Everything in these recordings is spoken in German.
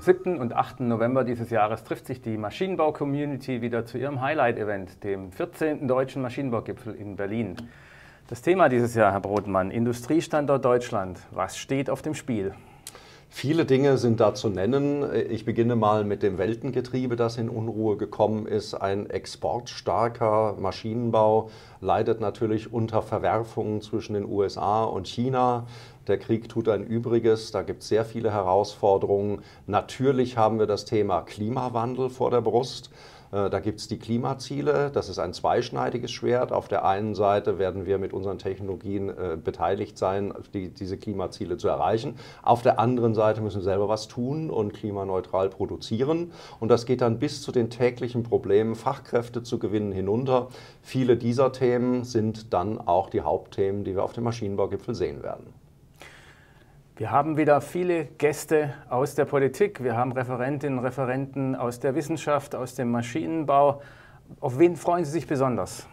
7. und 8. November dieses Jahres trifft sich die Maschinenbau-Community wieder zu ihrem Highlight-Event, dem 14. Deutschen Maschinenbaugipfel in Berlin. Das Thema dieses Jahr, Herr Brodmann, Industriestandort Deutschland. Was steht auf dem Spiel? Viele Dinge sind da zu nennen. Ich beginne mal mit dem Weltengetriebe, das in Unruhe gekommen ist. Ein exportstarker Maschinenbau leidet natürlich unter Verwerfungen zwischen den USA und China. Der Krieg tut ein Übriges, da gibt es sehr viele Herausforderungen. Natürlich haben wir das Thema Klimawandel vor der Brust. Da gibt es die Klimaziele, das ist ein zweischneidiges Schwert. Auf der einen Seite werden wir mit unseren Technologien beteiligt sein, diese Klimaziele zu erreichen. Auf der anderen Seite müssen wir selber was tun und klimaneutral produzieren. Und das geht dann bis zu den täglichen Problemen, Fachkräfte zu gewinnen, hinunter. Viele dieser Themen sind dann auch die Hauptthemen, die wir auf dem Maschinenbaugipfel sehen werden. Wir haben wieder viele Gäste aus der Politik, wir haben Referentinnen und Referenten aus der Wissenschaft, aus dem Maschinenbau. Auf wen freuen Sie sich besonders?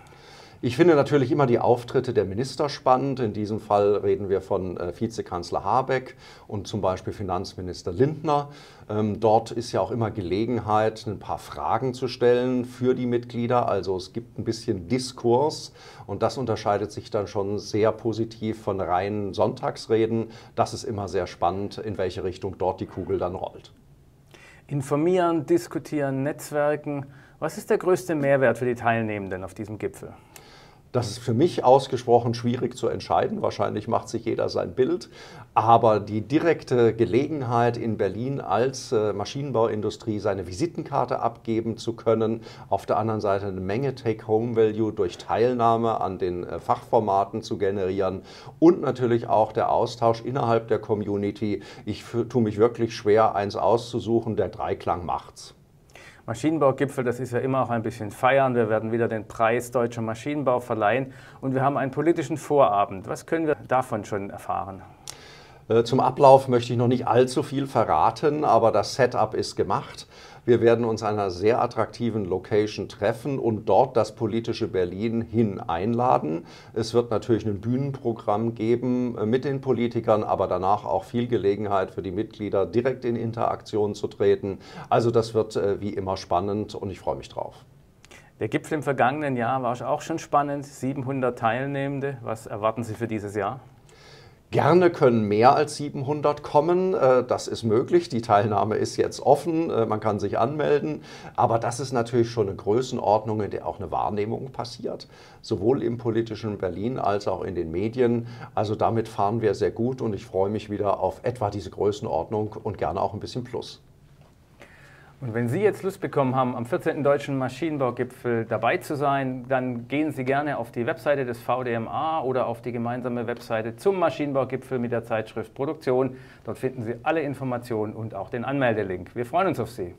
Ich finde natürlich immer die Auftritte der Minister spannend. In diesem Fall reden wir von Vizekanzler Habeck und zum Beispiel Finanzminister Lindner. Dort ist ja auch immer Gelegenheit, ein paar Fragen zu stellen für die Mitglieder. Also es gibt ein bisschen Diskurs und das unterscheidet sich dann schon sehr positiv von reinen Sonntagsreden. Das ist immer sehr spannend, in welche Richtung dort die Kugel dann rollt. Informieren, diskutieren, Netzwerken. Was ist der größte Mehrwert für die Teilnehmenden auf diesem Gipfel? Das ist für mich ausgesprochen schwierig zu entscheiden. Wahrscheinlich macht sich jeder sein Bild. Aber die direkte Gelegenheit, in Berlin als Maschinenbauindustrie seine Visitenkarte abgeben zu können, auf der anderen Seite eine Menge Take-Home-Value durch Teilnahme an den Fachformaten zu generieren und natürlich auch der Austausch innerhalb der Community. Ich tue mich wirklich schwer, eins auszusuchen. Der Dreiklang macht's. Maschinenbaugipfel, das ist ja immer auch ein bisschen feiern. Wir werden wieder den Preis Deutscher Maschinenbau verleihen und wir haben einen politischen Vorabend. Was können wir davon schon erfahren? Zum Ablauf möchte ich noch nicht allzu viel verraten, aber das Setup ist gemacht. Wir werden uns an einer sehr attraktiven Location treffen und dort das politische Berlin hin einladen. Es wird natürlich ein Bühnenprogramm geben mit den Politikern, aber danach auch viel Gelegenheit für die Mitglieder, direkt in Interaktion zu treten. Also das wird wie immer spannend und ich freue mich drauf. Der Gipfel im vergangenen Jahr war auch schon spannend, 700 Teilnehmende. Was erwarten Sie für dieses Jahr? Gerne können mehr als 700 kommen, das ist möglich, die Teilnahme ist jetzt offen, man kann sich anmelden, aber das ist natürlich schon eine Größenordnung, in der auch eine Wahrnehmung passiert, sowohl im politischen Berlin als auch in den Medien. Also damit fahren wir sehr gut und ich freue mich wieder auf etwa diese Größenordnung und gerne auch ein bisschen plus. Und wenn Sie jetzt Lust bekommen haben, am 14. Deutschen Maschinenbaugipfel dabei zu sein, dann gehen Sie gerne auf die Webseite des VDMA oder auf die gemeinsame Webseite zum Maschinenbaugipfel mit der Zeitschrift Produktion. Dort finden Sie alle Informationen und auch den Anmeldelink. Wir freuen uns auf Sie.